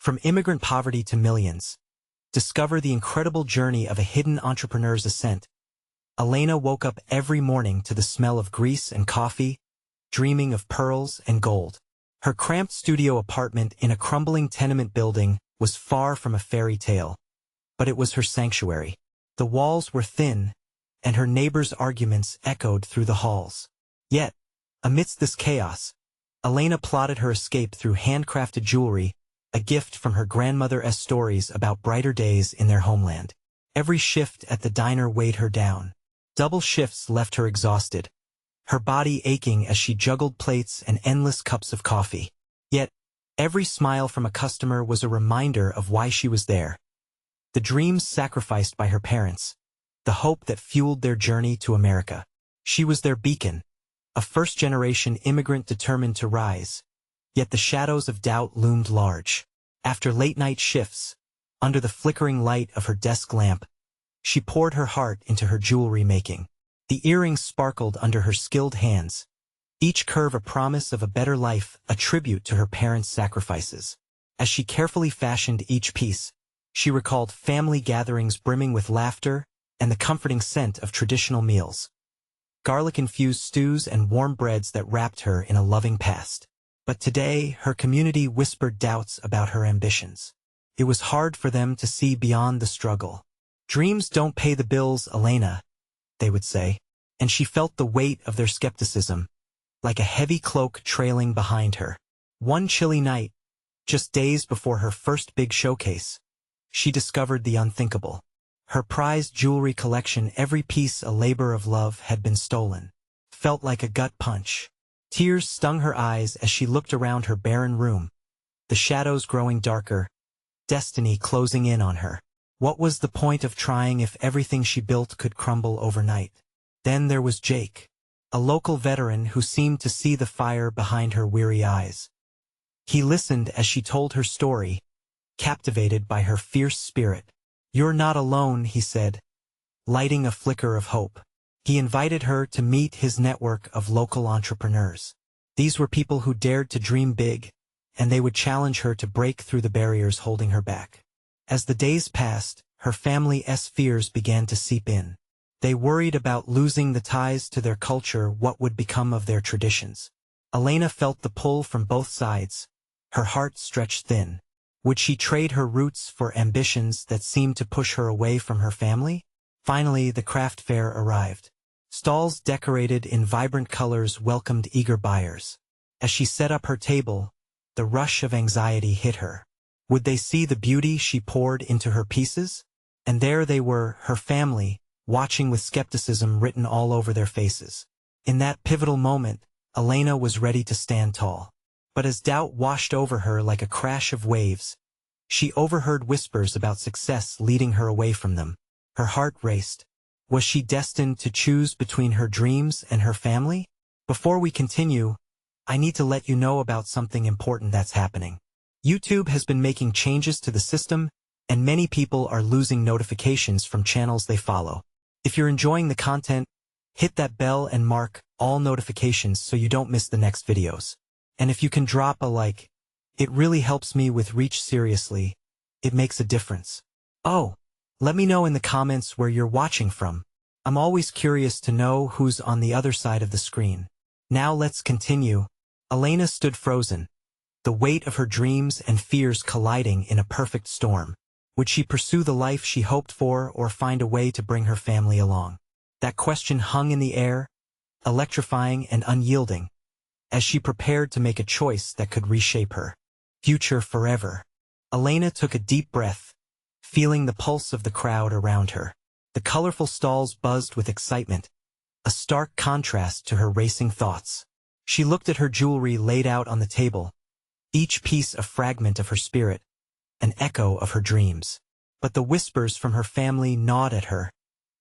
From immigrant poverty to millions. Discover the incredible journey of a hidden entrepreneur's ascent. Elena woke up every morning to the smell of grease and coffee, dreaming of pearls and gold. Her cramped studio apartment in a crumbling tenement building was far from a fairy tale, but it was her sanctuary. The walls were thin, and her neighbors' arguments echoed through the halls. Yet, amidst this chaos, Elena plotted her escape through handcrafted jewelry, a gift from her grandmother's stories about brighter days in their homeland. Every shift at the diner weighed her down. Double shifts left her exhausted, her body aching as she juggled plates and endless cups of coffee. Yet, every smile from a customer was a reminder of why she was there. The dreams sacrificed by her parents, the hope that fueled their journey to America. She was their beacon, a first-generation immigrant determined to rise. Yet the shadows of doubt loomed large. After late-night shifts, under the flickering light of her desk lamp, she poured her heart into her jewelry making. The earrings sparkled under her skilled hands, each curve a promise of a better life, a tribute to her parents' sacrifices. As she carefully fashioned each piece, she recalled family gatherings brimming with laughter and the comforting scent of traditional meals. Garlic-infused stews and warm breads that wrapped her in a loving past. But today, her community whispered doubts about her ambitions. It was hard for them to see beyond the struggle. "Dreams don't pay the bills, Elena," they would say, and she felt the weight of their skepticism, like a heavy cloak trailing behind her. One chilly night, just days before her first big showcase, she discovered the unthinkable. Her prized jewelry collection, every piece a labor of love, had been stolen. Felt like a gut punch. Tears stung her eyes as she looked around her barren room, the shadows growing darker, destiny closing in on her. What was the point of trying if everything she built could crumble overnight? Then there was Jake, a local veteran who seemed to see the fire behind her weary eyes. He listened as she told her story, captivated by her fierce spirit. "You're not alone," he said, lighting a flicker of hope. He invited her to meet his network of local entrepreneurs. These were people who dared to dream big, and they would challenge her to break through the barriers holding her back. As the days passed, her family's fears began to seep in. They worried about losing the ties to their culture, what would become of their traditions. Elena felt the pull from both sides, her heart stretched thin. Would she trade her roots for ambitions that seemed to push her away from her family? Finally, the craft fair arrived. Stalls decorated in vibrant colors welcomed eager buyers. As she set up her table, the rush of anxiety hit her. Would they see the beauty she poured into her pieces? And there they were, her family, watching with skepticism written all over their faces. In that pivotal moment, Elena was ready to stand tall. But as doubt washed over her like a crash of waves, she overheard whispers about success leading her away from them. Her heart raced. Was she destined to choose between her dreams and her family? Before we continue, I need to let you know about something important that's happening. YouTube has been making changes to the system, and many people are losing notifications from channels they follow. If you're enjoying the content, hit that bell and mark all notifications so you don't miss the next videos. And if you can drop a like, it really helps me with reach. Seriously, it makes a difference. Oh, let me know in the comments where you're watching from. I'm always curious to know who's on the other side of the screen. Now let's continue. Elena stood frozen, the weight of her dreams and fears colliding in a perfect storm. Would she pursue the life she hoped for or find a way to bring her family along? That question hung in the air, electrifying and unyielding, as she prepared to make a choice that could reshape her future forever. Elena took a deep breath, feeling the pulse of the crowd around her. The colorful stalls buzzed with excitement, a stark contrast to her racing thoughts. She looked at her jewelry laid out on the table, each piece a fragment of her spirit, an echo of her dreams. But the whispers from her family gnawed at her,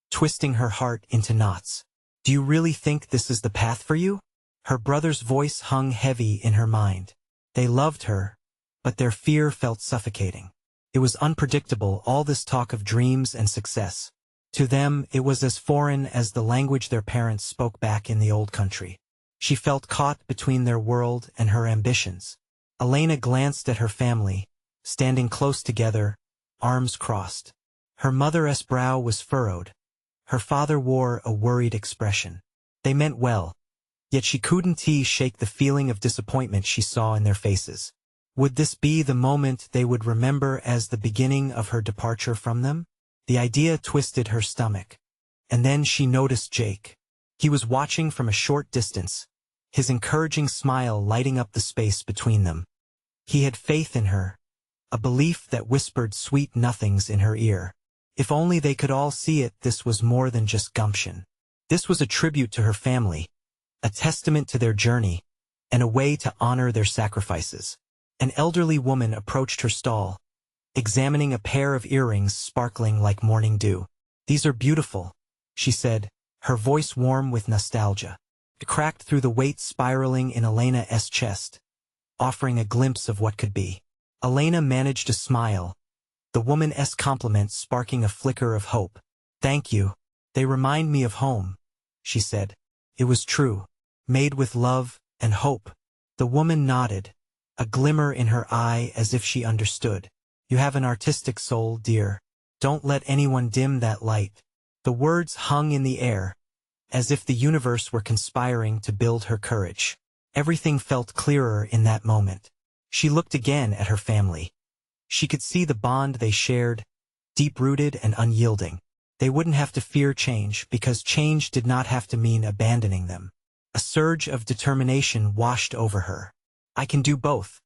twisting her heart into knots. "Do you really think this is the path for you?" Her brother's voice hung heavy in her mind. They loved her, but their fear felt suffocating. It was unpredictable, all this talk of dreams and success. To them, it was as foreign as the language their parents spoke back in the old country. She felt caught between their world and her ambitions. Elena glanced at her family, standing close together, arms crossed. Her mother's brow was furrowed. Her father wore a worried expression. They meant well, yet she couldn't shake the feeling of disappointment she saw in their faces. Would this be the moment they would remember as the beginning of her departure from them? The idea twisted her stomach. And then she noticed Jake. He was watching from a short distance, his encouraging smile lighting up the space between them. He had faith in her, a belief that whispered sweet nothings in her ear. If only they could all see it, this was more than just gumption. This was a tribute to her family, a testament to their journey, and a way to honor their sacrifices. An elderly woman approached her stall, examining a pair of earrings sparkling like morning dew. "These are beautiful," she said, her voice warm with nostalgia. It cracked through the weight spiraling in Elena's chest, offering a glimpse of what could be. Elena managed to smile, the woman's compliment sparking a flicker of hope. "Thank you. They remind me of home," she said. It was true. Made with love and hope. The woman nodded, a glimmer in her eye as if she understood. "You have an artistic soul, dear. Don't let anyone dim that light." The words hung in the air, as if the universe were conspiring to build her courage. Everything felt clearer in that moment. She looked again at her family. She could see the bond they shared, deep-rooted and unyielding. They wouldn't have to fear change, because change did not have to mean abandoning them. A surge of determination washed over her. "I can do both,"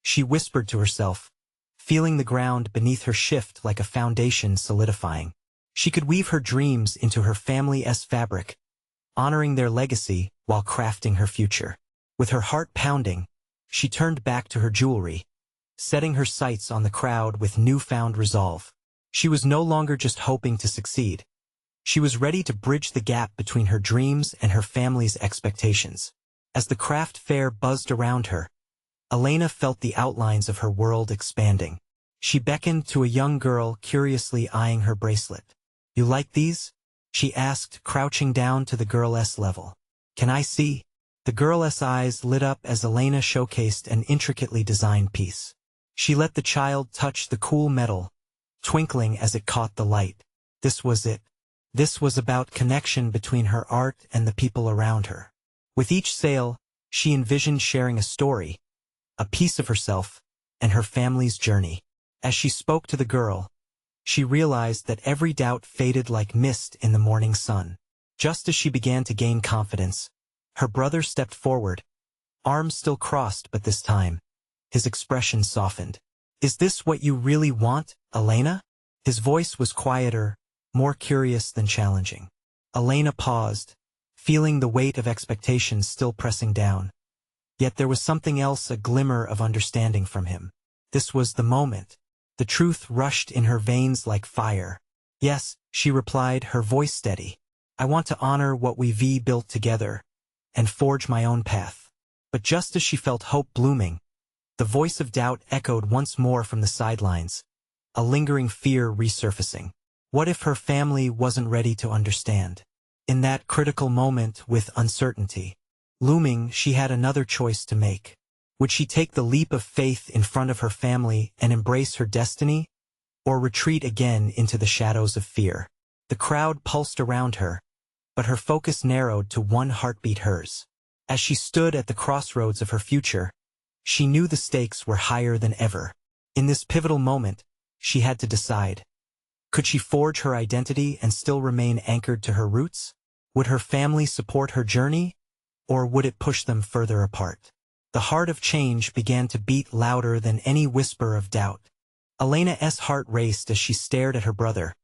she whispered to herself, feeling the ground beneath her shift like a foundation solidifying. She could weave her dreams into her family's fabric, honoring their legacy while crafting her future. With her heart pounding, she turned back to her jewelry, setting her sights on the crowd with newfound resolve. She was no longer just hoping to succeed. She was ready to bridge the gap between her dreams and her family's expectations. As the craft fair buzzed around her, Elena felt the outlines of her world expanding. She beckoned to a young girl curiously eyeing her bracelet. "You like these?" she asked, crouching down to the girl's level. "Can I see?" The girl's eyes lit up as Elena showcased an intricately designed piece. She let the child touch the cool metal, twinkling as it caught the light. This was it. This was about connection between her art and the people around her. With each sale, she envisioned sharing a story, a piece of herself, and her family's journey. As she spoke to the girl, she realized that every doubt faded like mist in the morning sun. Just as she began to gain confidence, her brother stepped forward, arms still crossed, but this time, his expression softened. "Is this what you really want, Elena?" His voice was quieter, more curious than challenging. Elena paused, feeling the weight of expectations still pressing down. Yet there was something else, a glimmer of understanding from him. This was the moment. The truth rushed in her veins like fire. "Yes," she replied, her voice steady. "I want to honor what we've built together, and forge my own path." But just as she felt hope blooming, the voice of doubt echoed once more from the sidelines, a lingering fear resurfacing. What if her family wasn't ready to understand? In that critical moment, with uncertainty looming, she had another choice to make. Would she take the leap of faith in front of her family and embrace her destiny, or retreat again into the shadows of fear? The crowd pulsed around her, but her focus narrowed to one heartbeat, hers. As she stood at the crossroads of her future, she knew the stakes were higher than ever. In this pivotal moment, she had to decide. Could she forge her identity and still remain anchored to her roots? Would her family support her journey, or would it push them further apart? The heart of change began to beat louder than any whisper of doubt. Elena's heart raced as she stared at her brother,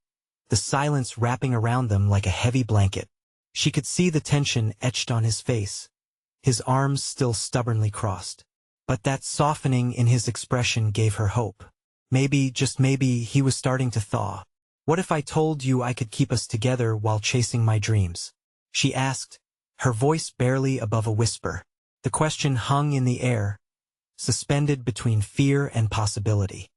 the silence wrapping around them like a heavy blanket. She could see the tension etched on his face, his arms still stubbornly crossed. But that softening in his expression gave her hope. Maybe, just maybe, he was starting to thaw. "What if I told you I could keep us together while chasing my dreams?" she asked, her voice barely above a whisper. The question hung in the air, suspended between fear and possibility.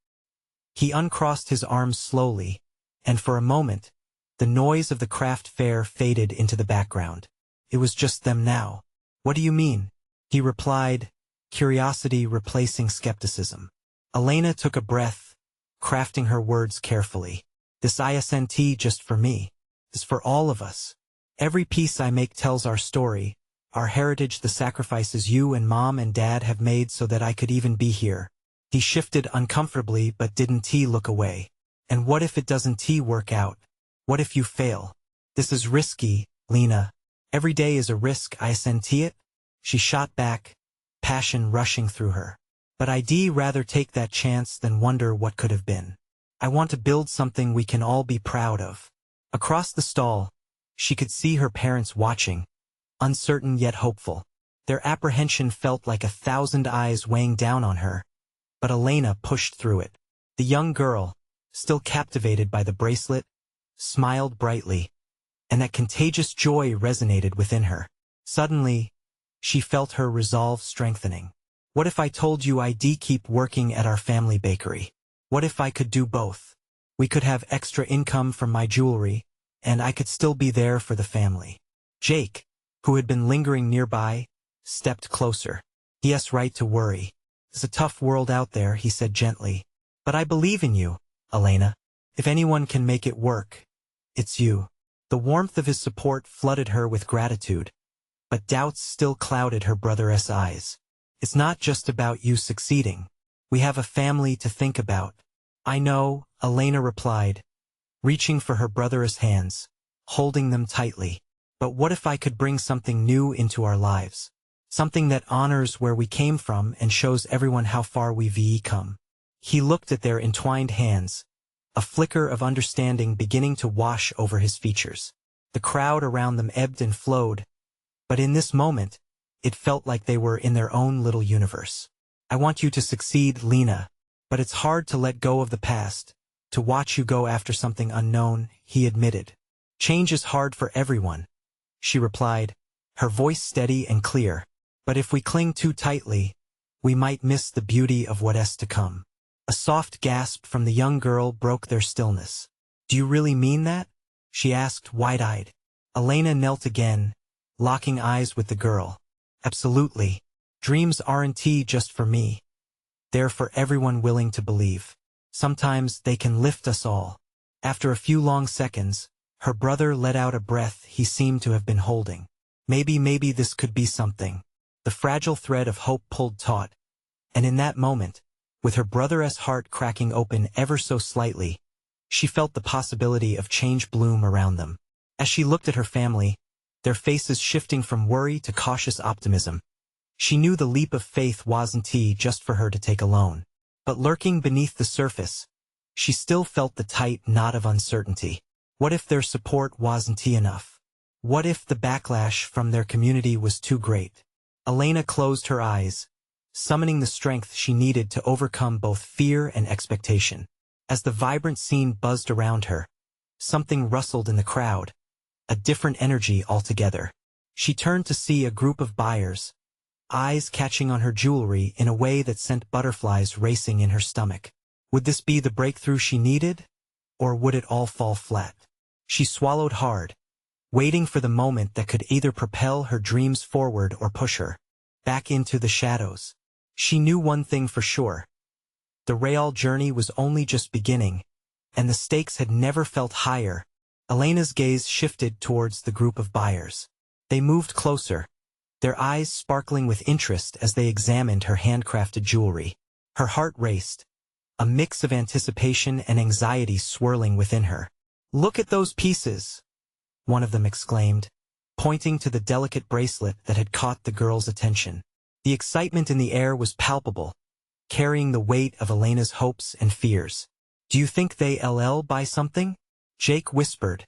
He uncrossed his arms slowly, and for a moment, the noise of the craft fair faded into the background. It was just them now. "What do you mean?" he replied, curiosity replacing skepticism. Elena took a breath, crafting her words carefully. This isn't just for me. It's for all of us. Every piece I make tells our story, our heritage, the sacrifices you and Mom and Dad have made so that I could even be here. He shifted uncomfortably, but didn't look away. And what if it doesn't work out? What if you fail? This is risky, Lena. Every day is a risk, isn't it? She shot back, passion rushing through her. But I'd rather take that chance than wonder what could have been. I want to build something we can all be proud of. Across the stall, she could see her parents watching, uncertain yet hopeful. Their apprehension felt like 1,000 eyes weighing down on her. But Elena pushed through it. The young girl, still captivated by the bracelet, smiled brightly, and that contagious joy resonated within her. Suddenly, she felt her resolve strengthening. What if I told you I'd keep working at our family bakery? What if I could do both? We could have extra income from my jewelry, and I could still be there for the family. Jake, who had been lingering nearby, stepped closer. He has right to worry. It's a tough world out there, he said gently. But I believe in you, Elena. If anyone can make it work, it's you. The warmth of his support flooded her with gratitude, but doubts still clouded her brother's eyes. It's not just about you succeeding. We have a family to think about. I know, Elena replied, reaching for her brother's hands, holding them tightly. But what if I could bring something new into our lives? Something that honors where we came from and shows everyone how far we've come. He looked at their entwined hands, a flicker of understanding beginning to wash over his features. The crowd around them ebbed and flowed, but in this moment, it felt like they were in their own little universe. I want you to succeed, Lena, but it's hard to let go of the past, to watch you go after something unknown, he admitted. Change is hard for everyone, she replied, her voice steady and clear. But if we cling too tightly, we might miss the beauty of what's to come. A soft gasp from the young girl broke their stillness. Do you really mean that? She asked, wide-eyed. Elena knelt again, locking eyes with the girl. Absolutely. Dreams aren't just for me. They're for everyone willing to believe. Sometimes they can lift us all. After a few long seconds, her brother let out a breath he seemed to have been holding. Maybe this could be something. The fragile thread of hope pulled taut. And in that moment, with her brother's heart cracking open ever so slightly, she felt the possibility of change bloom around them. As she looked at her family, their faces shifting from worry to cautious optimism, she knew the leap of faith wasn't just for her to take alone. But lurking beneath the surface, she still felt the tight knot of uncertainty. What if their support wasn't enough? What if the backlash from their community was too great? Elena closed her eyes, summoning the strength she needed to overcome both fear and expectation. As the vibrant scene buzzed around her, something rustled in the crowd, a different energy altogether. She turned to see a group of buyers, eyes catching on her jewelry in a way that sent butterflies racing in her stomach. Would this be the breakthrough she needed, or would it all fall flat? She swallowed hard, waiting for the moment that could either propel her dreams forward or push her back into the shadows. She knew one thing for sure. The real journey was only just beginning, and the stakes had never felt higher. Elena's gaze shifted towards the group of buyers. They moved closer, their eyes sparkling with interest as they examined her handcrafted jewelry. Her heart raced, a mix of anticipation and anxiety swirling within her. "Look at those pieces!" one of them exclaimed, pointing to the delicate bracelet that had caught the girl's attention. The excitement in the air was palpable, carrying the weight of Elena's hopes and fears. "Do you think they'll buy something?" Jake whispered,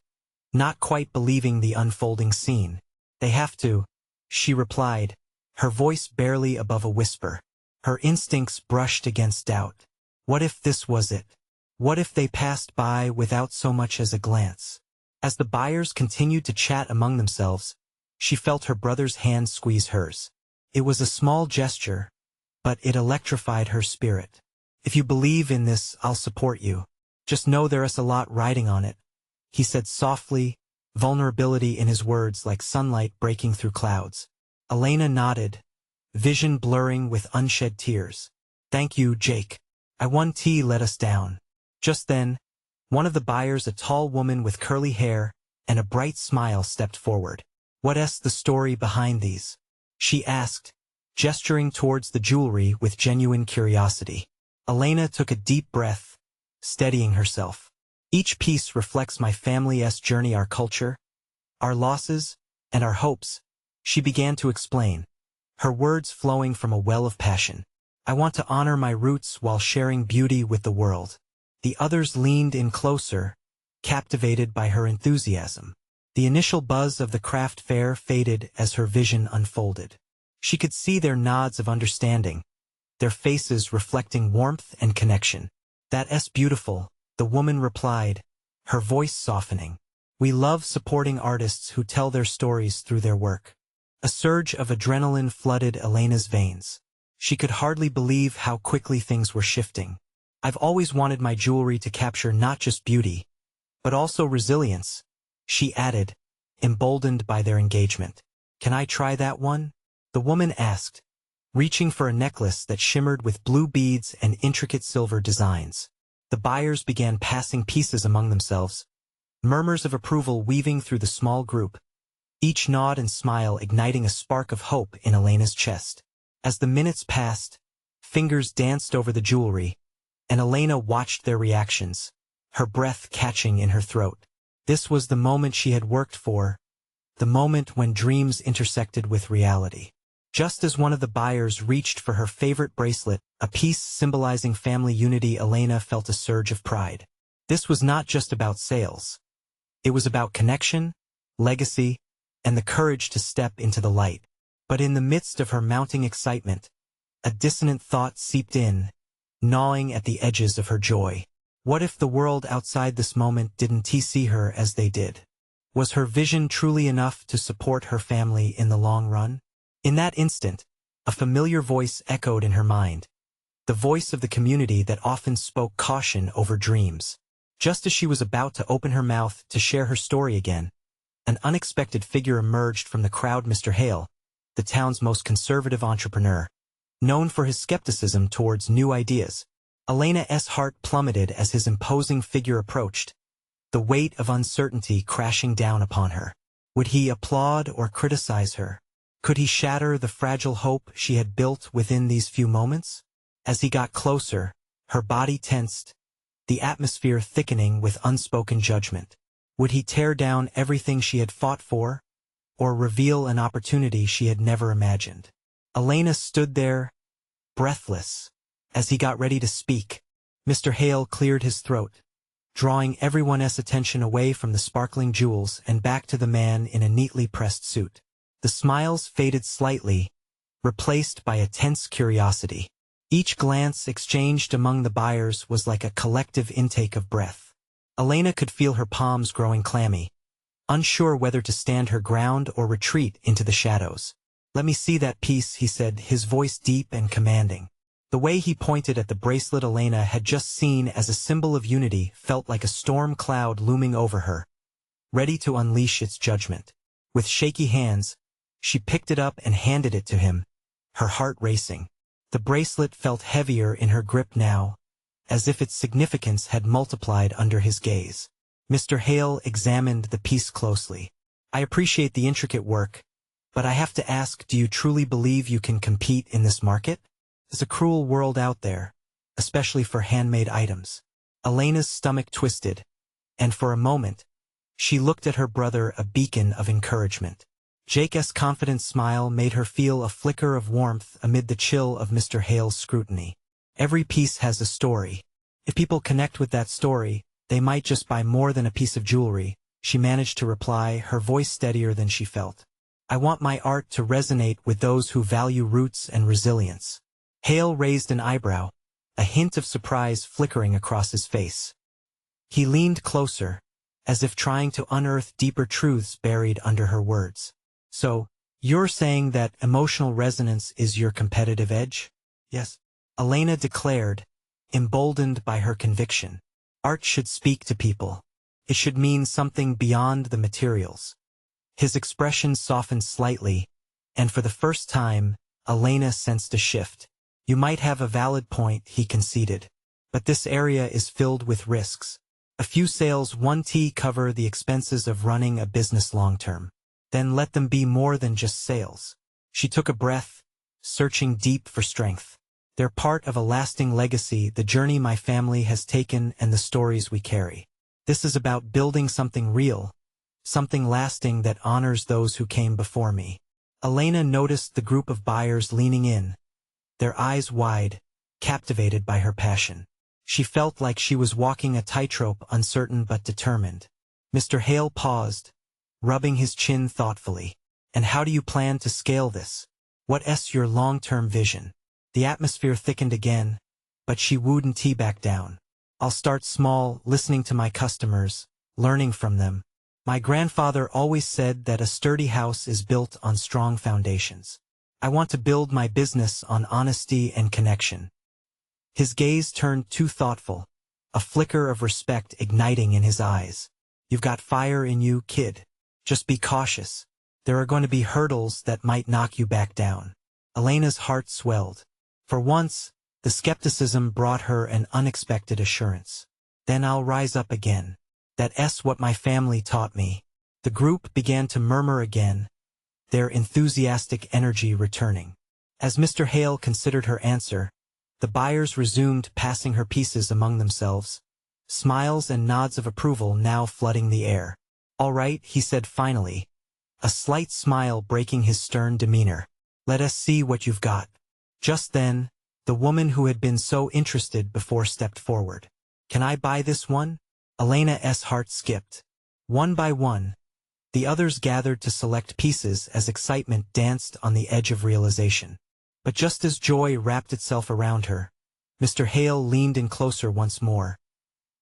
not quite believing the unfolding scene. "They have to," she replied, her voice barely above a whisper. Her instincts brushed against doubt. What if this was it? What if they passed by without so much as a glance? As the buyers continued to chat among themselves, she felt her brother's hand squeeze hers. It was a small gesture, but it electrified her spirit. "If you believe in this, I'll support you. Just know there's a lot riding on it," he said softly, vulnerability in his words like sunlight breaking through clouds. Elena nodded, vision blurring with unshed tears. "Thank you, Jake." I won tea let us down. Just then, one of the buyers, a tall woman with curly hair and a bright smile, stepped forward. What's the story behind these? She asked, gesturing towards the jewelry with genuine curiosity. Elena took a deep breath, steadying herself. Each piece reflects my family's journey, our culture, our losses, and our hopes, she began to explain, her words flowing from a well of passion. I want to honor my roots while sharing beauty with the world. The others leaned in closer, captivated by her enthusiasm. The initial buzz of the craft fair faded as her vision unfolded. She could see their nods of understanding, their faces reflecting warmth and connection. That's beautiful, the woman replied, her voice softening. We love supporting artists who tell their stories through their work. A surge of adrenaline flooded Elena's veins. She could hardly believe how quickly things were shifting. I've always wanted my jewelry to capture not just beauty, but also resilience, she added, emboldened by their engagement. Can I try that one? The woman asked, reaching for a necklace that shimmered with blue beads and intricate silver designs. The buyers began passing pieces among themselves, murmurs of approval weaving through the small group, each nod and smile igniting a spark of hope in Elena's chest. As the minutes passed, fingers danced over the jewelry, and Elena watched their reactions, her breath catching in her throat. This was the moment she had worked for, the moment when dreams intersected with reality. Just as one of the buyers reached for her favorite bracelet, a piece symbolizing family unity, Elena felt a surge of pride. This was not just about sales. It was about connection, legacy, and the courage to step into the light. But in the midst of her mounting excitement, a dissonant thought seeped in, gnawing at the edges of her joy. What if the world outside this moment didn't see her as they did? Was her vision truly enough to support her family in the long run? In that instant, a familiar voice echoed in her mind, the voice of the community that often spoke caution over dreams. Just as she was about to open her mouth to share her story again, an unexpected figure emerged from the crowd. Mr. Hale, the town's most conservative entrepreneur, known for his skepticism towards new ideas. Elena's heart plummeted as his imposing figure approached, the weight of uncertainty crashing down upon her. Would he applaud or criticize her? Could he shatter the fragile hope she had built within these few moments? As he got closer, her body tensed, the atmosphere thickening with unspoken judgment. Would he tear down everything she had fought for, or reveal an opportunity she had never imagined? Elena stood there, breathless. As he got ready to speak, Mr. Hale cleared his throat, drawing everyone's attention away from the sparkling jewels and back to the man in a neatly pressed suit. The smiles faded slightly, replaced by a tense curiosity. Each glance exchanged among the buyers was like a collective intake of breath. Elena could feel her palms growing clammy, unsure whether to stand her ground or retreat into the shadows. Let me see that piece, he said, his voice deep and commanding. The way he pointed at the bracelet Elena had just seen as a symbol of unity felt like a storm cloud looming over her, ready to unleash its judgment. With shaky hands, she picked it up and handed it to him, her heart racing. The bracelet felt heavier in her grip now, as if its significance had multiplied under his gaze. Mr. Hale examined the piece closely. I appreciate the intricate work, but I have to ask, do you truly believe you can compete in this market? There's a cruel world out there, especially for handmade items. Elena's stomach twisted, and for a moment, she looked at her brother, a beacon of encouragement. Jake's confident smile made her feel a flicker of warmth amid the chill of Mr. Hale's scrutiny. Every piece has a story. If people connect with that story, they might just buy more than a piece of jewelry, she managed to reply, her voice steadier than she felt. I want my art to resonate with those who value roots and resilience. Hale raised an eyebrow, a hint of surprise flickering across his face. He leaned closer, as if trying to unearth deeper truths buried under her words. So, you're saying that emotional resonance is your competitive edge? Yes, Elena declared, emboldened by her conviction. Art should speak to people. It should mean something beyond the materials. His expression softened slightly, and for the first time, Elena sensed a shift. You might have a valid point, he conceded. But this area is filled with risks. A few sales, one tea cover the expenses of running a business long-term. Then let them be more than just sales. She took a breath, searching deep for strength. They're part of a lasting legacy, the journey my family has taken and the stories we carry. This is about building something real, something lasting that honors those who came before me. Elena noticed the group of buyers leaning in, their eyes wide, captivated by her passion. She felt like she was walking a tightrope, uncertain but determined. Mr. Hale paused, rubbing his chin thoughtfully. And how do you plan to scale this? What's your long-term vision? The atmosphere thickened again, but she wouldn't back down. I'll start small, listening to my customers, learning from them. My grandfather always said that a sturdy house is built on strong foundations. I want to build my business on honesty and connection. His gaze turned too thoughtful, a flicker of respect igniting in his eyes. You've got fire in you, kid. Just be cautious. There are going to be hurdles that might knock you back down. Elena's heart swelled. For once, the skepticism brought her an unexpected assurance. Then I'll rise up again. That's what my family taught me. The group began to murmur again, their enthusiastic energy returning. As Mr. Hale considered her answer, the buyers resumed passing her pieces among themselves, smiles and nods of approval now flooding the air. All right, he said finally, a slight smile breaking his stern demeanor. Let us see what you've got. Just then, the woman who had been so interested before stepped forward. Can I buy this one? Elena's heart skipped. One by one, the others gathered to select pieces as excitement danced on the edge of realization. But just as joy wrapped itself around her, Mr. Hale leaned in closer once more,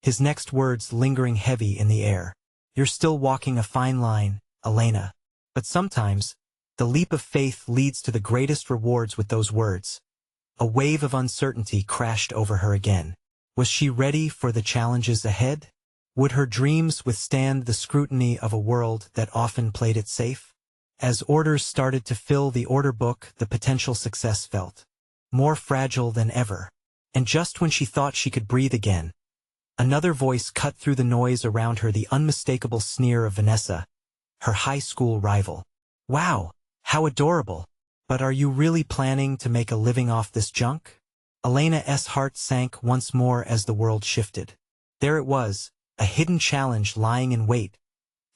his next words lingering heavy in the air. You're still walking a fine line, Elena. But sometimes, the leap of faith leads to the greatest rewards. With those words, a wave of uncertainty crashed over her again. Was she ready for the challenges ahead? Would her dreams withstand the scrutiny of a world that often played it safe? As orders started to fill the order book, the potential success felt more fragile than ever. And just when she thought she could breathe again, another voice cut through the noise around her, the unmistakable sneer of Vanessa, her high school rival. Wow, how adorable. But are you really planning to make a living off this junk? Elena's heart sank once more as the world shifted. There it was, a hidden challenge lying in wait,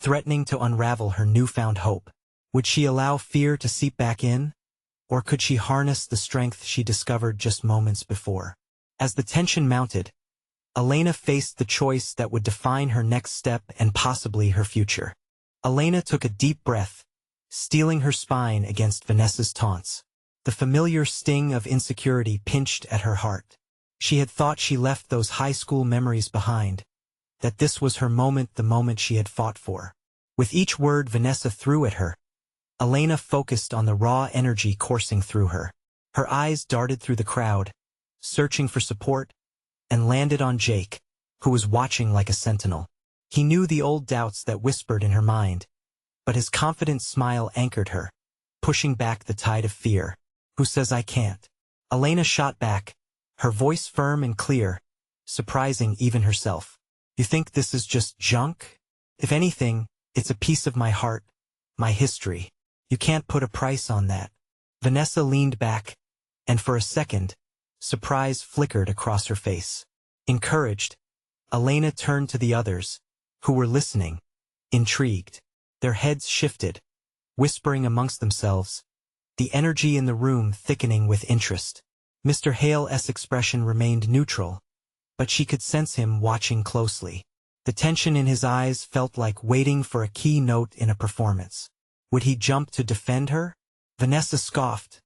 threatening to unravel her newfound hope. Would she allow fear to seep back in? Or could she harness the strength she discovered just moments before? As the tension mounted, Elena faced the choice that would define her next step and possibly her future. Elena took a deep breath, steeling her spine against Vanessa's taunts. The familiar sting of insecurity pinched at her heart. She had thought she left those high school memories behind, that this was her moment, the moment she had fought for. With each word Vanessa threw at her, Elena focused on the raw energy coursing through her. Her eyes darted through the crowd, searching for support, and landed on Jake, who was watching like a sentinel. He knew the old doubts that whispered in her mind, but his confident smile anchored her, pushing back the tide of fear. Who says I can't? Elena shot back, her voice firm and clear, surprising even herself. You think this is just junk? If anything, it's a piece of my heart, my history. You can't put a price on that. Vanessa leaned back, and for a second, surprise flickered across her face. Encouraged, Elena turned to the others, who were listening, intrigued. Their heads shifted, whispering amongst themselves, the energy in the room thickening with interest. Mr. Hale's expression remained neutral, but she could sense him watching closely. The tension in his eyes felt like waiting for a key note in a performance. Would he jump to defend her? Vanessa scoffed,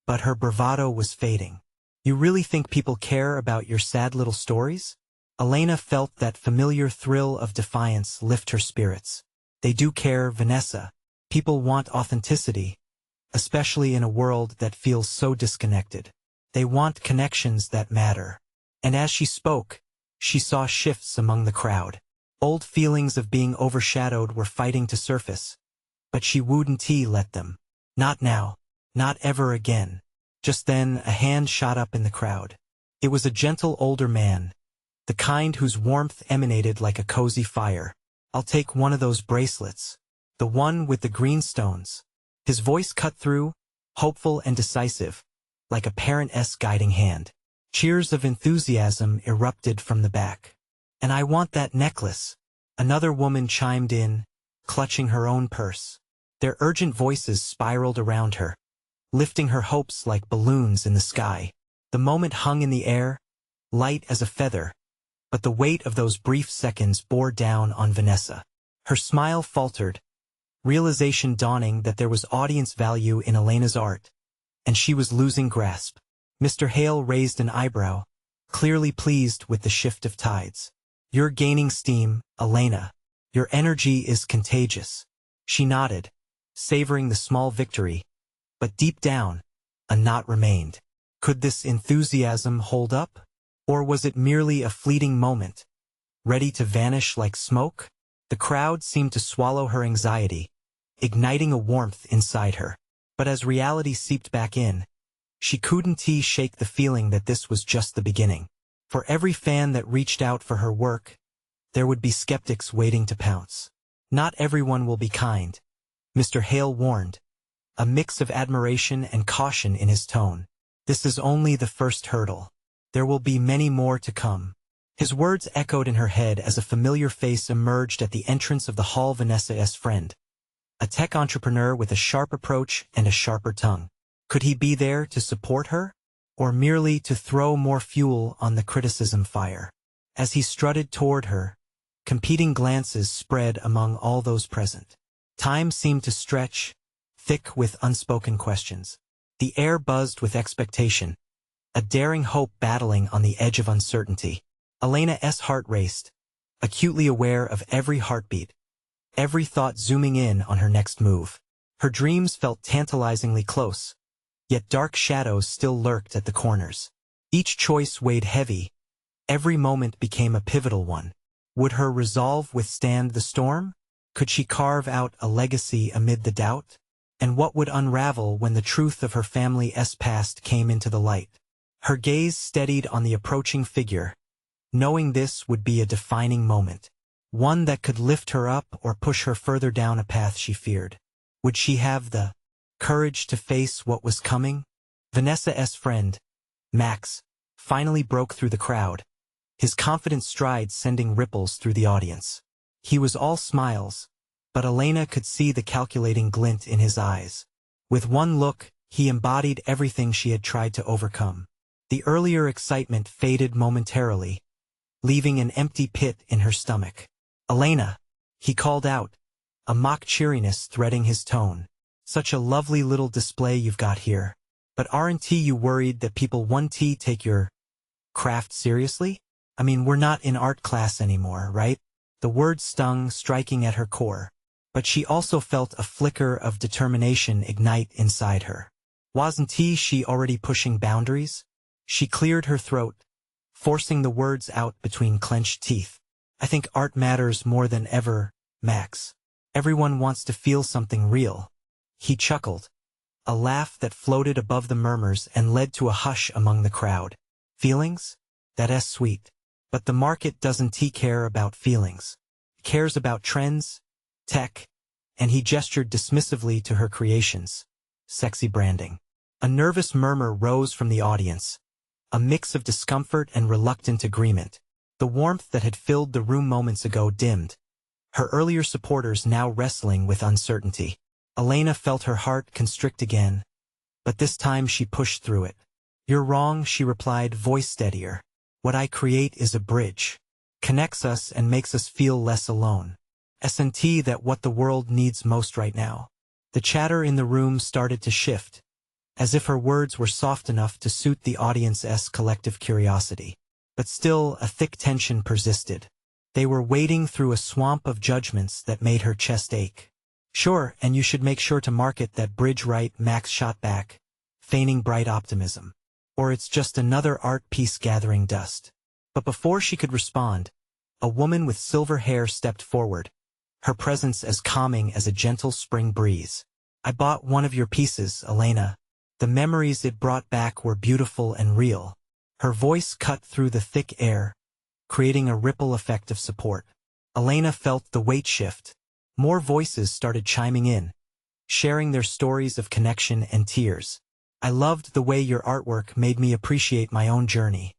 but her bravado was fading. You really think people care about your sad little stories? Elena felt that familiar thrill of defiance lift her spirits. They do care, Vanessa. People want authenticity, especially in a world that feels so disconnected. They want connections that matter. And as she spoke, she saw shifts among the crowd. Old feelings of being overshadowed were fighting to surface, but she wouldn't let them. Not now. Not ever again. Just then, a hand shot up in the crowd. It was a gentle older man, the kind whose warmth emanated like a cozy fire. "I'll take one of those bracelets. The one with the green stones." His voice cut through, hopeful and decisive, like a parent-esque guiding hand. Cheers of enthusiasm erupted from the back. "And I want that necklace," another woman chimed in, clutching her own purse. Their urgent voices spiraled around her, lifting her hopes like balloons in the sky. The moment hung in the air, light as a feather, but the weight of those brief seconds bore down on Vanessa. Her smile faltered, realization dawning that there was audience value in Elena's art, and she was losing grasp. Mr. Hale raised an eyebrow, clearly pleased with the shift of tides. "You're gaining steam, Elena. Your energy is contagious." She nodded, savoring the small victory, but deep down, a knot remained. Could this enthusiasm hold up? Or was it merely a fleeting moment, ready to vanish like smoke? The crowd seemed to swallow her anxiety, igniting a warmth inside her. But as reality seeped back in, she couldn't shake the feeling that this was just the beginning. For every fan that reached out for her work, there would be skeptics waiting to pounce. "Not everyone will be kind," Mr. Hale warned, a mix of admiration and caution in his tone. "This is only the first hurdle. There will be many more to come." His words echoed in her head as a familiar face emerged at the entrance of the hall. Vanessa's friend, a tech entrepreneur with a sharp approach and a sharper tongue. Could he be there to support her, or merely to throw more fuel on the criticism fire? As he strutted toward her, competing glances spread among all those present. Time seemed to stretch, thick with unspoken questions. The air buzzed with expectation, a daring hope battling on the edge of uncertainty. Elena's heart raced, acutely aware of every heartbeat, every thought zooming in on her next move. Her dreams felt tantalizingly close, yet dark shadows still lurked at the corners. Each choice weighed heavy, every moment became a pivotal one. Would her resolve withstand the storm? Could she carve out a legacy amid the doubt? And what would unravel when the truth of her family's past came into the light? Her gaze steadied on the approaching figure, knowing this would be a defining moment, one that could lift her up or push her further down a path she feared. Would she have the courage to face what was coming? Vanessa's friend, Max, finally broke through the crowd, his confident stride sending ripples through the audience. He was all smiles, but Elena could see the calculating glint in his eyes. With one look, he embodied everything she had tried to overcome. The earlier excitement faded momentarily, leaving an empty pit in her stomach. "Elena," he called out, a mock cheeriness threading his tone. "Such a lovely little display you've got here. But aren't you worried that people won't take your craft seriously? I mean, we're not in art class anymore, right?" The word stung, striking at her core, but she also felt a flicker of determination ignite inside her. Wasn't she already pushing boundaries? She cleared her throat, forcing the words out between clenched teeth. "I think art matters more than ever, Max. Everyone wants to feel something real." He chuckled, a laugh that floated above the murmurs and led to a hush among the crowd. "Feelings? That's sweet. But the market doesn't care about feelings. It cares about trends, tech," and he gestured dismissively to her creations. "Sexy branding." A nervous murmur rose from the audience, a mix of discomfort and reluctant agreement. The warmth that had filled the room moments ago dimmed, her earlier supporters now wrestling with uncertainty. Elena felt her heart constrict again, but this time she pushed through it. "You're wrong," she replied, voice steadier. "What I create is a bridge. Connects us and makes us feel less alone. Isn't that what the world needs most right now?" The chatter in the room started to shift, as if her words were soft enough to suit the audience's collective curiosity. But still, a thick tension persisted. They were wading through a swamp of judgments that made her chest ache. "Sure, and you should make sure to market that bridge right," Max shot back, feigning bright optimism. "Or it's just another art piece gathering dust." But before she could respond, a woman with silver hair stepped forward, her presence as calming as a gentle spring breeze. "I bought one of your pieces, Elena. The memories it brought back were beautiful and real." Her voice cut through the thick air, creating a ripple effect of support. Elena felt the weight shift. More voices started chiming in, sharing their stories of connection and tears. "I loved the way your artwork made me appreciate my own journey,"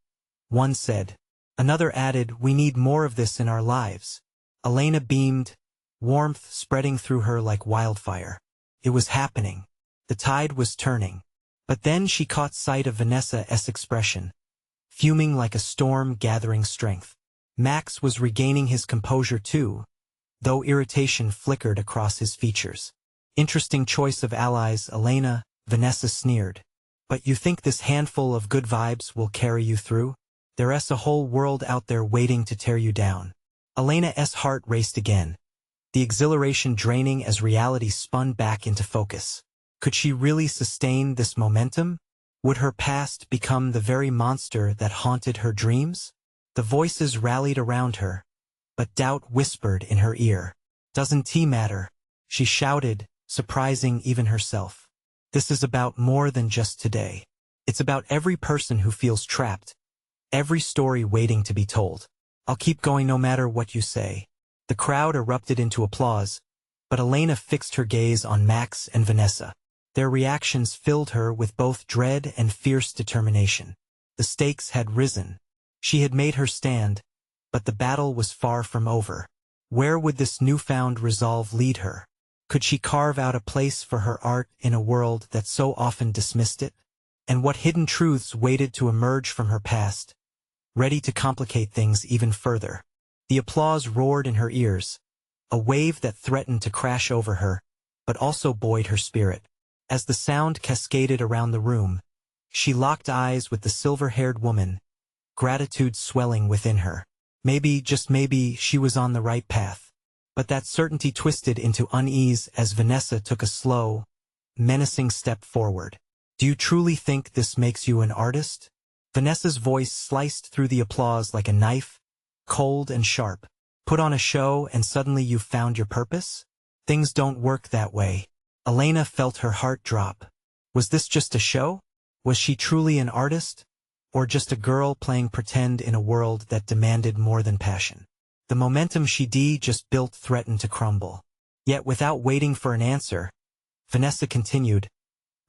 one said. Another added, "We need more of this in our lives." Elena beamed, warmth spreading through her like wildfire. It was happening. The tide was turning. But then she caught sight of Vanessa's expression, fuming like a storm gathering strength. Max was regaining his composure too, though irritation flickered across his features. "Interesting choice of allies, Elena," Vanessa sneered. "But you think this handful of good vibes will carry you through? There's a whole world out there waiting to tear you down." Elena's heart raced again, the exhilaration draining as reality spun back into focus. Could she really sustain this momentum? Would her past become the very monster that haunted her dreams? The voices rallied around her, but doubt whispered in her ear. "Doesn't tea matter?" she shouted, surprising even herself. "This is about more than just today. It's about every person who feels trapped, every story waiting to be told. I'll keep going no matter what you say." The crowd erupted into applause, but Elena fixed her gaze on Max and Vanessa. Their reactions filled her with both dread and fierce determination. The stakes had risen. She had made her stand, but the battle was far from over. Where would this newfound resolve lead her? Could she carve out a place for her art in a world that so often dismissed it? And what hidden truths waited to emerge from her past, ready to complicate things even further? The applause roared in her ears, a wave that threatened to crash over her, but also buoyed her spirit. As the sound cascaded around the room, she locked eyes with the silver-haired woman, gratitude swelling within her. Maybe, just maybe, she was on the right path. But that certainty twisted into unease as Vanessa took a slow, menacing step forward. "Do you truly think this makes you an artist?" Vanessa's voice sliced through the applause like a knife, cold and sharp. "Put on a show and suddenly you've found your purpose? Things don't work that way." Elena felt her heart drop. Was this just a show? Was she truly an artist? Or just a girl playing pretend in a world that demanded more than passion? The momentum she'd just built threatened to crumble. Yet without waiting for an answer, Vanessa continued,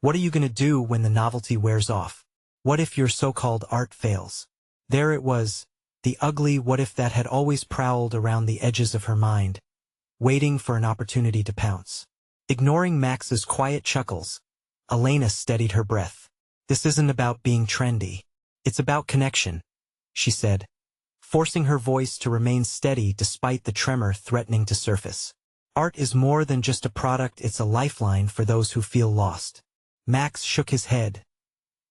"What are you going to do when the novelty wears off? What if your so-called art fails?" There it was, the ugly what if that had always prowled around the edges of her mind, waiting for an opportunity to pounce. Ignoring Max's quiet chuckles, Elena steadied her breath. "This isn't about being trendy. It's about connection," she said, forcing her voice to remain steady despite the tremor threatening to surface. "Art is more than just a product, it's a lifeline for those who feel lost." Max shook his head,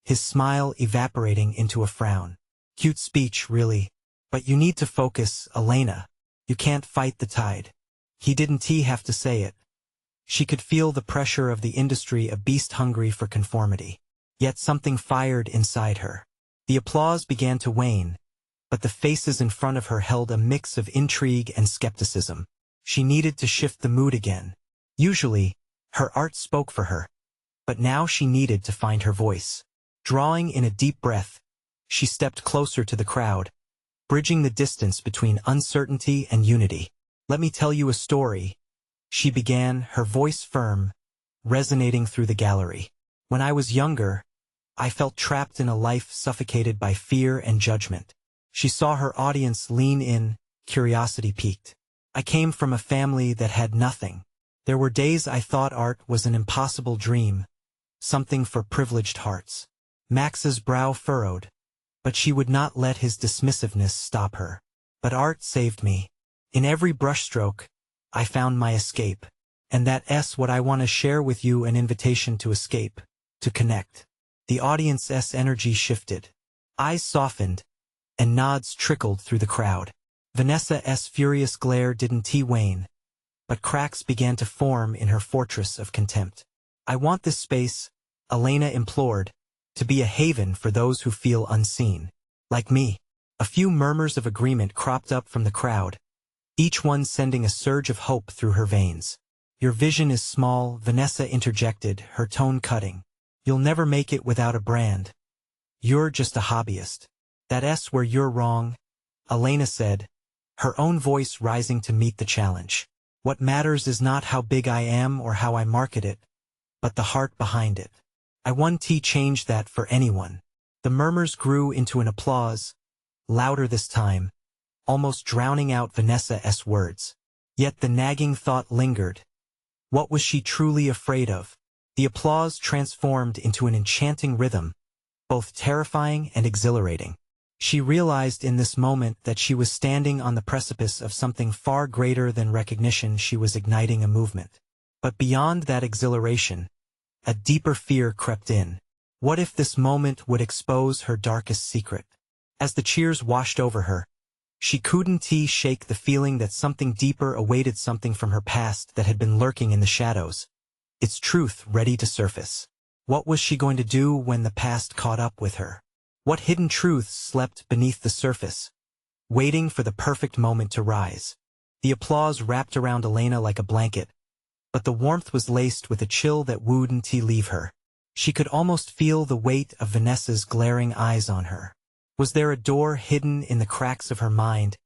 his smile evaporating into a frown. "Cute speech, really. But you need to focus, Elena. You can't fight the tide." He didn't have to say it. She could feel the pressure of the industry, a beast hungry for conformity. Yet something fired inside her. The applause began to wane, but the faces in front of her held a mix of intrigue and skepticism. She needed to shift the mood again. Usually, her art spoke for her, but now she needed to find her voice. Drawing in a deep breath, she stepped closer to the crowd, bridging the distance between uncertainty and unity. "Let me tell you a story," she began, her voice firm, resonating through the gallery. "When I was younger, I felt trapped in a life suffocated by fear and judgment." She saw her audience lean in, curiosity piqued. "I came from a family that had nothing. There were days I thought art was an impossible dream, something for privileged hearts." Max's brow furrowed, but she would not let his dismissiveness stop her. "But art saved me. In every brushstroke, I found my escape. And that's what I want to share with you, an invitation to escape, to connect." The audience's energy shifted. Eyes softened, and nods trickled through the crowd. Vanessa's furious glare didn't wane, but cracks began to form in her fortress of contempt. "I want this space," Elena implored, "to be a haven for those who feel unseen. Like me." A few murmurs of agreement cropped up from the crowd, each one sending a surge of hope through her veins. "Your vision is small," Vanessa interjected, her tone cutting. "You'll never make it without a brand. You're just a hobbyist." That's where you're wrong, Elena said, her own voice rising to meet the challenge. What matters is not how big I am or how I market it, but the heart behind it. I won't change that for anyone. The murmurs grew into an applause, louder this time, almost drowning out Vanessa's words. Yet the nagging thought lingered. What was she truly afraid of? The applause transformed into an enchanting rhythm, both terrifying and exhilarating. She realized in this moment that she was standing on the precipice of something far greater than recognition. She was igniting a movement. But beyond that exhilaration, a deeper fear crept in. What if this moment would expose her darkest secret? As the cheers washed over her, she couldn't shake the feeling that something deeper awaited, something from her past that had been lurking in the shadows, its truth ready to surface. What was she going to do when the past caught up with her? What hidden truths slept beneath the surface, waiting for the perfect moment to rise? The applause wrapped around Elena like a blanket, but the warmth was laced with a chill that wouldn't leave her. She could almost feel the weight of Vanessa's glaring eyes on her. Was there a door hidden in the cracks of her mind,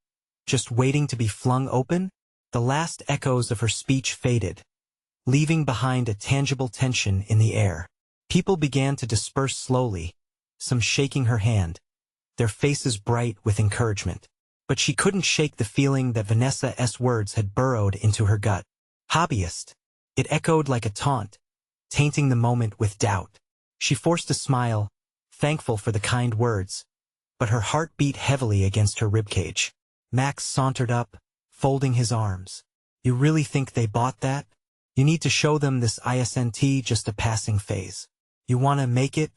just waiting to be flung open? The last echoes of her speech faded, leaving behind a tangible tension in the air. People began to disperse slowly, some shaking her hand, their faces bright with encouragement. But she couldn't shake the feeling that Vanessa's words had burrowed into her gut. Hobbyist. It echoed like a taunt, tainting the moment with doubt. She forced a smile, thankful for the kind words, but her heart beat heavily against her ribcage. Max sauntered up, folding his arms. You really think they bought that? You need to show them this isn't just a passing phase. You want to make it?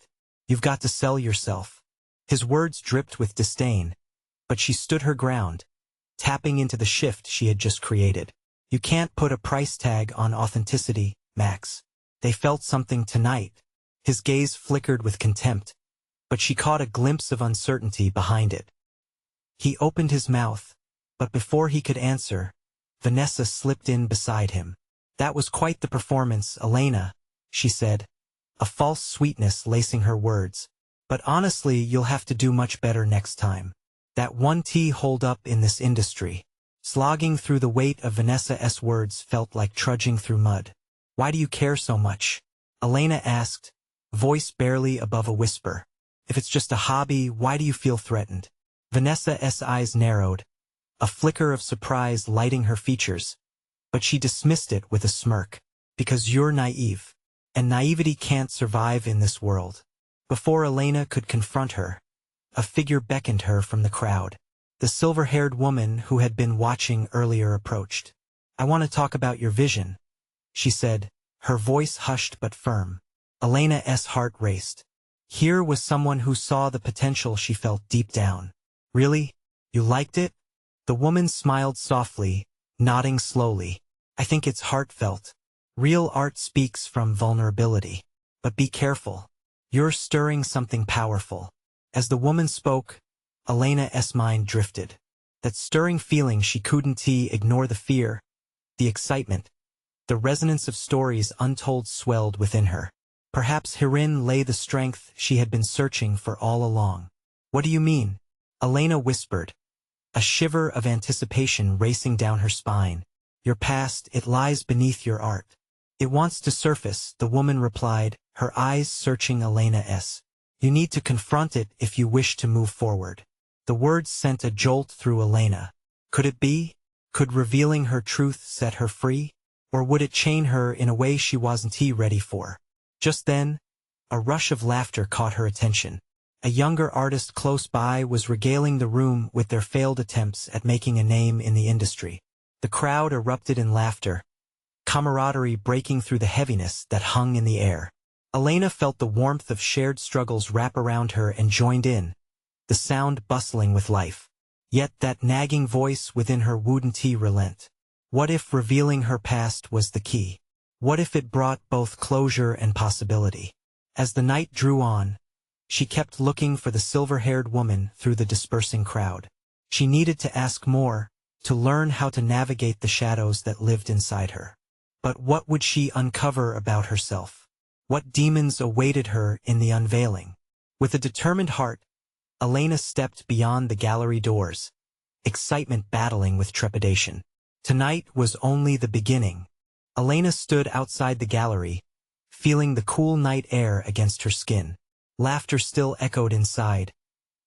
You've got to sell yourself. His words dripped with disdain, but she stood her ground, tapping into the shift she had just created. You can't put a price tag on authenticity, Max. They felt something tonight. His gaze flickered with contempt, but she caught a glimpse of uncertainty behind it. He opened his mouth, but before he could answer, Vanessa slipped in beside him. That was quite the performance, Elena, she said, a false sweetness lacing her words. But honestly, you'll have to do much better next time. That one hold up in this industry. Slogging through the weight of Vanessa's words felt like trudging through mud. Why do you care so much? Elena asked, voice barely above a whisper. If it's just a hobby, why do you feel threatened? Vanessa's eyes narrowed, a flicker of surprise lighting her features, but she dismissed it with a smirk. Because you're naive. And naivety can't survive in this world. Before Elena could confront her, a figure beckoned her from the crowd. The silver-haired woman who had been watching earlier approached. I want to talk about your vision, she said, her voice hushed but firm. Elena's heart raced. Here was someone who saw the potential she felt deep down. Really? You liked it? The woman smiled softly, nodding slowly. I think it's heartfelt. Real art speaks from vulnerability. But be careful. You're stirring something powerful. As the woman spoke, Elena's mind drifted. That stirring feeling she couldn't ignore, the fear, the excitement, the resonance of stories untold swelled within her. Perhaps herein lay the strength she had been searching for all along. What do you mean? Elena whispered, a shiver of anticipation racing down her spine. Your past, it lies beneath your art. It wants to surface, the woman replied, her eyes searching Elena's. You need to confront it if you wish to move forward. The words sent a jolt through Elena. Could it be? Could revealing her truth set her free? Or would it chain her in a way she wasn't ready for? Just then, a rush of laughter caught her attention. A younger artist close by was regaling the room with their failed attempts at making a name in the industry. The crowd erupted in laughter, camaraderie breaking through the heaviness that hung in the air. Elena felt the warmth of shared struggles wrap around her and joined in, the sound bustling with life. Yet that nagging voice within her wouldn't relent. What if revealing her past was the key? What if it brought both closure and possibility? As the night drew on, she kept looking for the silver-haired woman through the dispersing crowd. She needed to ask more, to learn how to navigate the shadows that lived inside her. But what would she uncover about herself? What demons awaited her in the unveiling? With a determined heart, Elena stepped beyond the gallery doors, excitement battling with trepidation. Tonight was only the beginning. Elena stood outside the gallery, feeling the cool night air against her skin. Laughter still echoed inside,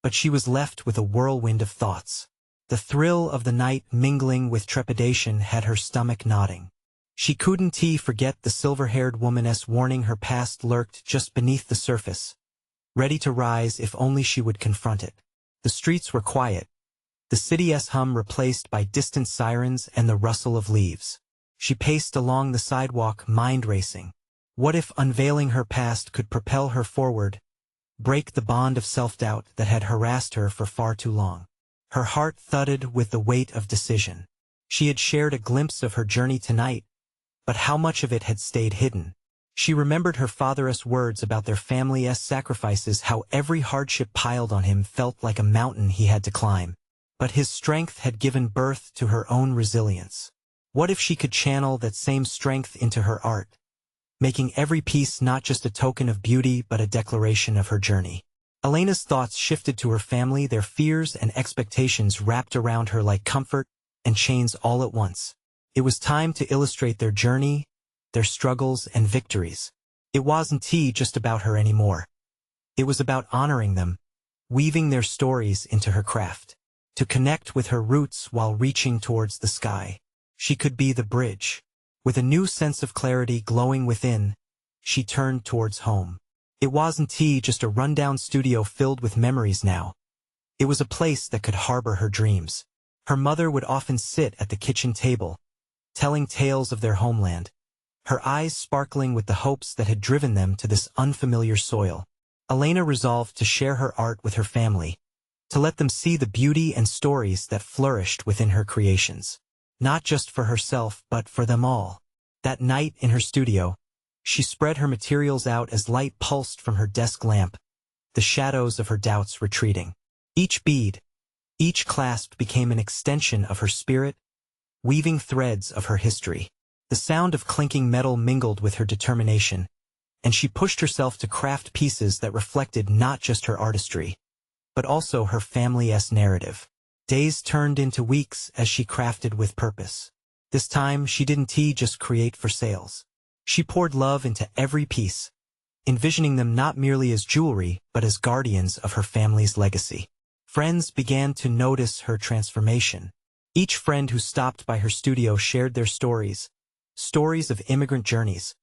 but she was left with a whirlwind of thoughts. The thrill of the night mingling with trepidation had her stomach nodding. She couldn't forget the silver-haired woman's warning. Her past lurked just beneath the surface, ready to rise if only she would confront it. The streets were quiet, the city's hum replaced by distant sirens and the rustle of leaves. She paced along the sidewalk, mind racing. What if unveiling her past could propel her forward, break the bond of self-doubt that had harassed her for far too long? Her heart thudded with the weight of decision. She had shared a glimpse of her journey tonight, but how much of it had stayed hidden? She remembered her father's words about their family's sacrifices, how every hardship piled on him felt like a mountain he had to climb. But his strength had given birth to her own resilience. What if she could channel that same strength into her art, making every piece not just a token of beauty but a declaration of her journey? Elena's thoughts shifted to her family, their fears and expectations wrapped around her like comfort and chains all at once. It was time to illustrate their journey, their struggles and victories. It wasn't just about her anymore. It was about honoring them, weaving their stories into her craft. To connect with her roots while reaching towards the sky. She could be the bridge. With a new sense of clarity glowing within, she turned towards home. It wasn't just a rundown studio filled with memories now. It was a place that could harbor her dreams. Her mother would often sit at the kitchen table, telling tales of their homeland, her eyes sparkling with the hopes that had driven them to this unfamiliar soil. Elena resolved to share her art with her family, to let them see the beauty and stories that flourished within her creations. Not just for herself, but for them all. That night in her studio, she spread her materials out as light pulsed from her desk lamp, the shadows of her doubts retreating. Each bead, each clasp became an extension of her spirit, weaving threads of her history. The sound of clinking metal mingled with her determination, and she pushed herself to craft pieces that reflected not just her artistry, but also her family's narrative. Days turned into weeks as she crafted with purpose. This time, she didn't just create for sales. She poured love into every piece, envisioning them not merely as jewelry, but as guardians of her family's legacy. Friends began to notice her transformation. Each friend who stopped by her studio shared their stories of immigrant journeys,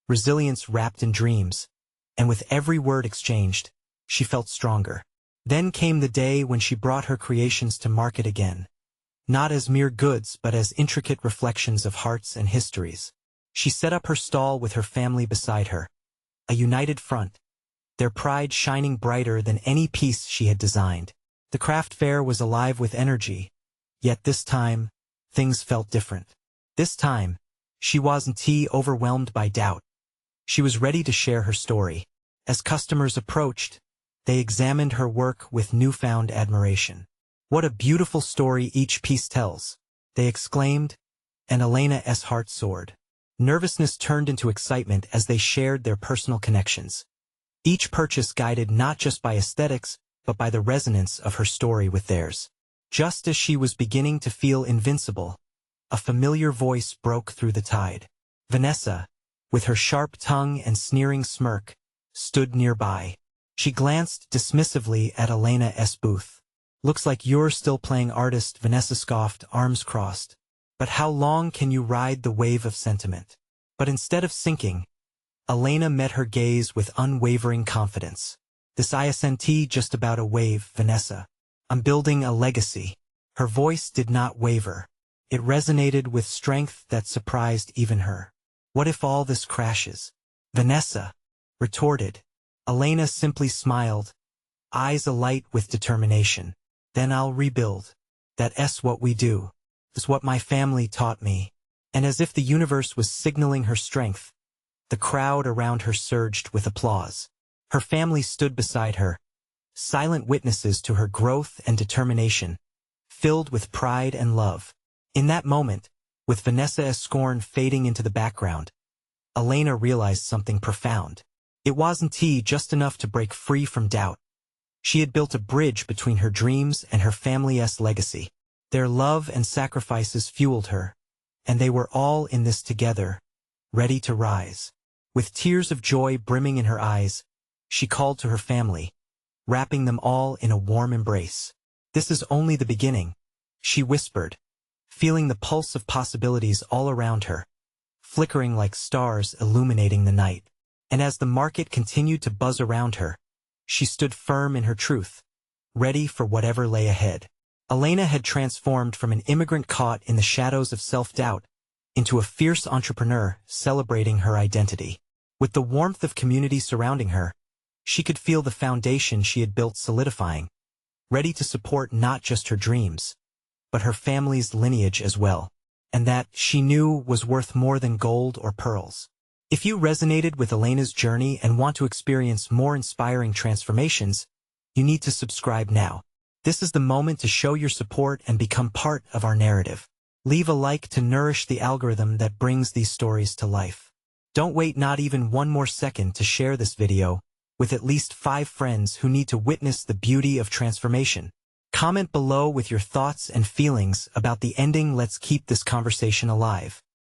resilience wrapped in dreams, and with every word exchanged, she felt stronger. Then came the day when she brought her creations to market again, not as mere goods but as intricate reflections of hearts and histories. She set up her stall with her family beside her, a united front, their pride shining brighter than any piece she had designed. The craft fair was alive with energy, yet this time, things felt different. This time, she wasn't overwhelmed by doubt. She was ready to share her story. As customers approached, they examined her work with newfound admiration. "What a beautiful story each piece tells," they exclaimed, and Elena's heart soared. Nervousness turned into excitement as they shared their personal connections. Each purchase guided not just by aesthetics, but by the resonance of her story with theirs. Just as she was beginning to feel invincible, a familiar voice broke through the tide. Vanessa, with her sharp tongue and sneering smirk, stood nearby. She glanced dismissively at Elena's booth. "Looks like you're still playing artist," Vanessa scoffed, arms crossed. "But how long can you ride the wave of sentiment?" But instead of sinking, Elena met her gaze with unwavering confidence. "This isn't just about a wave, Vanessa. I'm building a legacy." Her voice did not waver. It resonated with strength that surprised even her. "What if all this crashes?" Vanessa retorted. Elena simply smiled, eyes alight with determination. "Then I'll rebuild. That's what we do. It's what my family taught me." And as if the universe was signaling her strength, the crowd around her surged with applause. Her family stood beside her, silent witnesses to her growth and determination, filled with pride and love. In that moment, with Vanessa's scorn fading into the background, Elena realized something profound. It wasn't just enough to break free from doubt. She had built a bridge between her dreams and her family's legacy. Their love and sacrifices fueled her, and they were all in this together, ready to rise. With tears of joy brimming in her eyes, she called to her family, wrapping them all in a warm embrace. "This is only the beginning," she whispered, feeling the pulse of possibilities all around her, flickering like stars illuminating the night. And as the market continued to buzz around her, she stood firm in her truth, ready for whatever lay ahead. Elena had transformed from an immigrant caught in the shadows of self-doubt into a fierce entrepreneur celebrating her identity. With the warmth of community surrounding her, she could feel the foundation she had built solidifying, ready to support not just her dreams, but her family's lineage as well. And that, she knew, was worth more than gold or pearls. If you resonated with Elena's journey and want to experience more inspiring transformations, you need to subscribe now. This is the moment to show your support and become part of our narrative. Leave a like to nourish the algorithm that brings these stories to life. Don't wait not even one more second to share this video with at least 5 friends who need to witness the beauty of transformation. Comment below with your thoughts and feelings about the ending. Let's keep this conversation alive.